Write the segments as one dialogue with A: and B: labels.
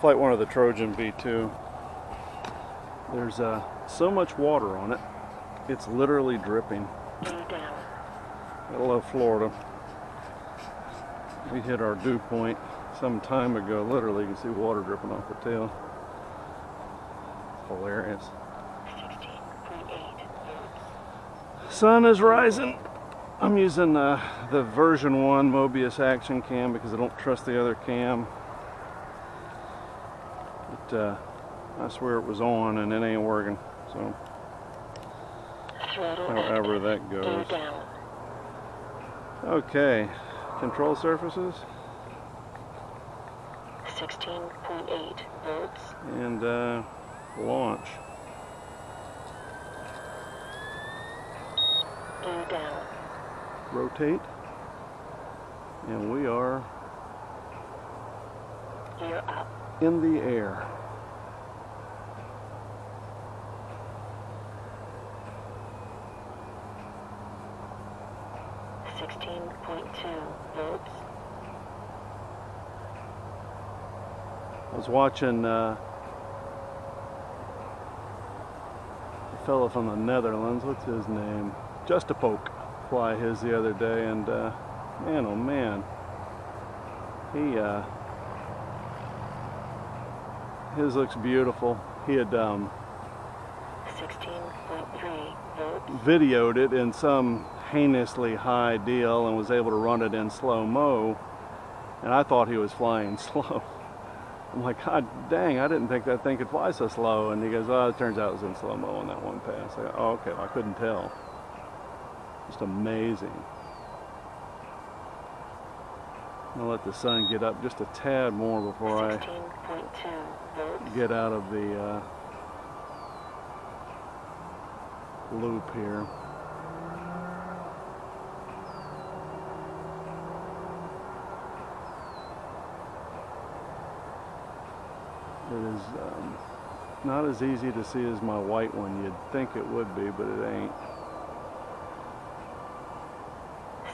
A: Flight 1 of the Trojan V2. There's so much water on it, it's literally dripping. Gotta love Florida. We hit our dew point some time ago. Literally, you can see water dripping off the tail. It's hilarious. Sun is rising. I'm using the version 1 Mobius action cam because I don't trust the other cam. But I swear it was on and it ain't working. So however that goes. Okay, control surfaces.
B: 16.8 volts.
A: And launch.
B: Gear down.
A: Rotate. And we are
B: Gear up.
A: in the air.
B: Volts.
A: I was watching a fellow from the Netherlands, what's his name? Justapoke, fly his the other day, and man, oh man, his looks beautiful. He had
B: 16.3 volts.
A: videoed it in some heinously high deal and was able to run it in slow-mo, and I thought he was flying slow. I'm like, God dang, I didn't think that thing could fly so slow. And he goes, oh, it turns out it was in slow-mo on that one pass. I go, oh, okay, well, I couldn't tell. Just amazing. I'll let the sun get up just a tad more before I get out of the loop here. It is not as easy to see as my white one. You'd think it would be, but it ain't.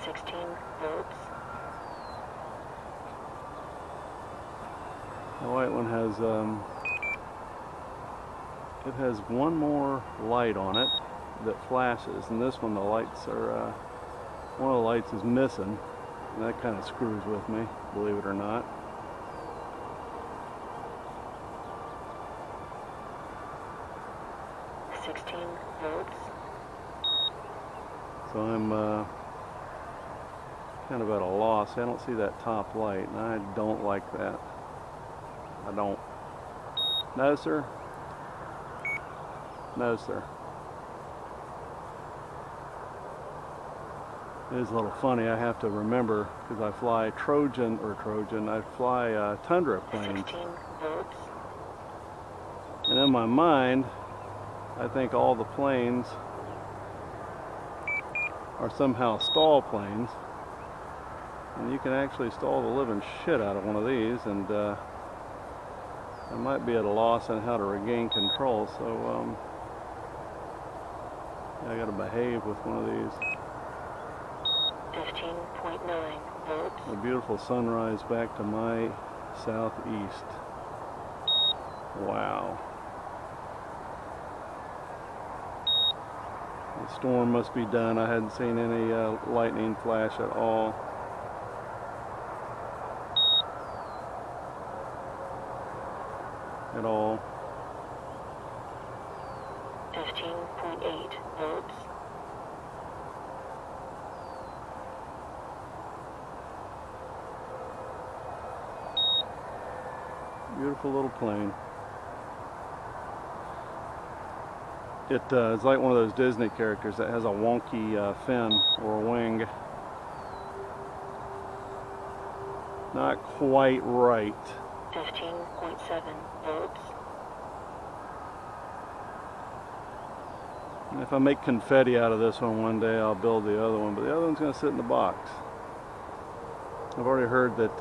B: 16 volts.
A: The white one has it has one more light on it that flashes, and this one the lights are one of the lights is missing, and that kind of screws with me, believe it or not.
B: Volts.
A: So I'm kind of at a loss. I don't see that top light, and I don't like that. I don't. No, sir. No, sir. It is a little funny. I have to remember because I fly I fly Tundra planes.
B: 16 volts.
A: And in my mind, I think all the planes are somehow stall planes, and you can actually stall the living shit out of one of these, and I might be at a loss on how to regain control, so I gotta behave with one of these.
B: 15.9 volts.
A: A beautiful sunrise back to my southeast. Wow. The storm must be done. I hadn't seen any lightning flash at all. At all.
B: 15.8 volts.
A: Beautiful little plane. It's like one of those Disney characters that has a wonky fin or wing. Not quite right.
B: 15.7 volts.
A: And if I make confetti out of this one day, I'll build the other one, but the other one's going to sit in the box. I've already heard that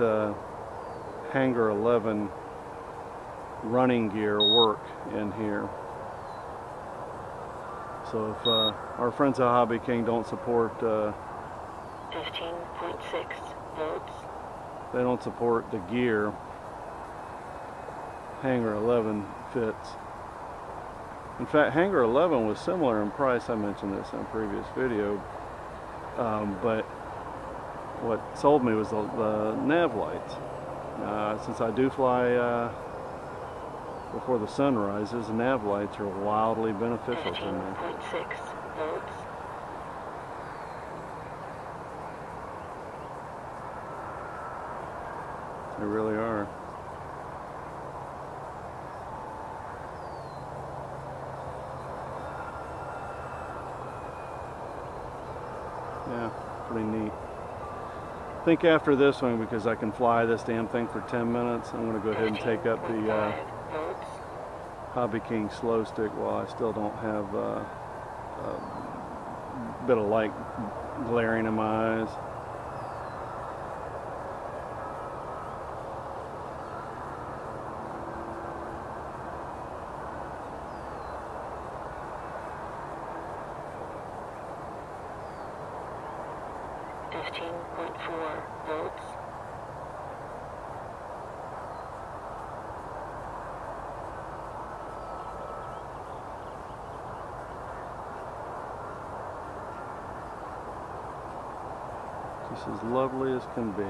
A: Hangar 11 running gear work in here. So if our friends at Hobby King don't support
B: 15.6 volts.
A: they don't support the gear, Hanger 11 fits. In fact, Hanger 11 was similar in price. I mentioned this in a previous video, but what sold me was the nav lights. Since I do fly before the sun rises, the nav lights are wildly beneficial to me.
B: 15.6 volts.
A: They really are. Yeah, pretty neat. I think after this one, because I can fly this damn thing for 10 minutes, I'm going to go ahead and take up the Hobby King slow stick while I still don't have a bit of light glaring in my eyes.
B: Volts.
A: Just as lovely as can be.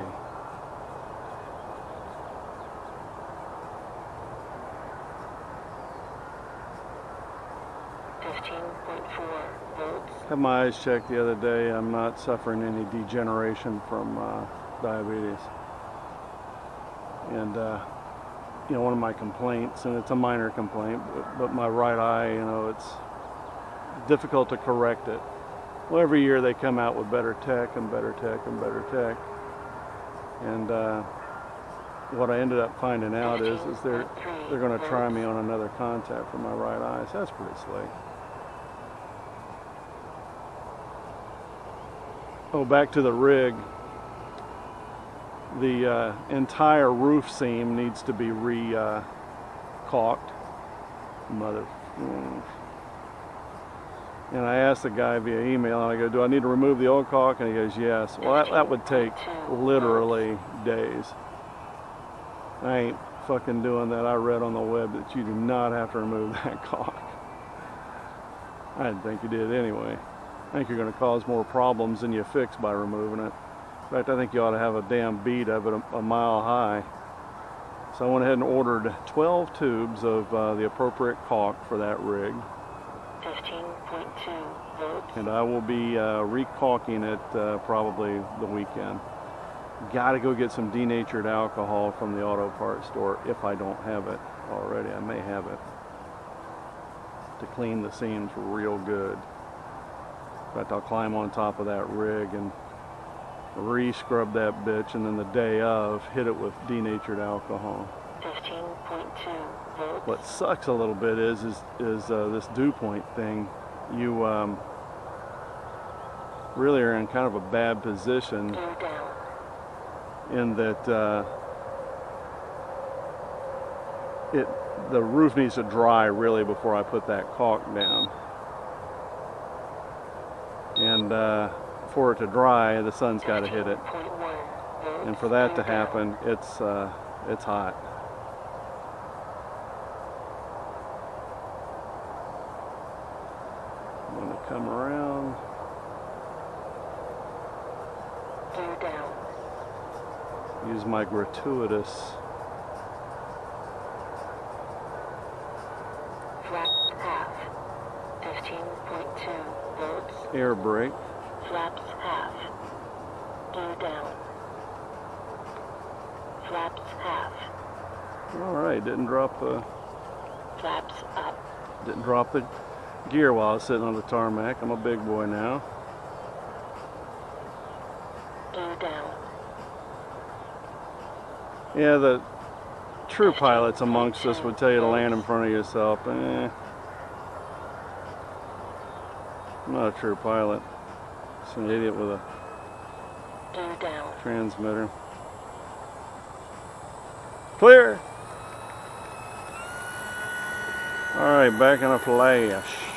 A: Had my eyes checked the other day. I'm not suffering any degeneration from diabetes. And you know, one of my complaints, and it's a minor complaint, but my right eye, you know, it's difficult to correct it. Well, every year they come out with better tech and better tech and better tech. And what I ended up finding out is they're going to try me on another contact for my right eye. So that's pretty slick. Oh, back to the rig. The entire roof seam needs to be re-caulked. And I asked the guy via email, and I go, do I need to remove the old caulk? And he goes, yes. Well, that would take literally days. I ain't fucking doing that. I read on the web that you do not have to remove that caulk. I didn't think you did anyway. I think you're going to cause more problems than you fix by removing it. In fact, I think you ought to have a damn bead of it a mile high. So I went ahead and ordered 12 tubes of the appropriate caulk for that rig.
B: 15.2 volts.
A: And I will be re-caulking it probably the weekend. Got to go get some denatured alcohol from the auto parts store if I don't have it already. I may have it to clean the seams real good. In fact, I'll climb on top of that rig and re-scrub that bitch, and then the day of, hit it with denatured alcohol.
B: 15.2 volts.
A: What sucks a little bit is this dew point thing. You really are in kind of a bad position in that the roof needs to dry really before I put that caulk down. And for it to dry, the sun's got to hit it. And for that to happen, it's hot. I'm going to come around. Use my gratuitous
B: flaps half. 15.2 volts.
A: air brake.
B: Flaps half. Gear down. Flaps half.
A: All right, didn't drop the
B: Flaps up.
A: didn't drop the gear while I was sitting on the tarmac. I'm a big boy now.
B: Gear down.
A: Yeah, the true pilots amongst us would tell you to land in front of yourself. I'm not a true pilot. Just an idiot with a
B: Gear down.
A: transmitter. Clear! Alright, back in a flash.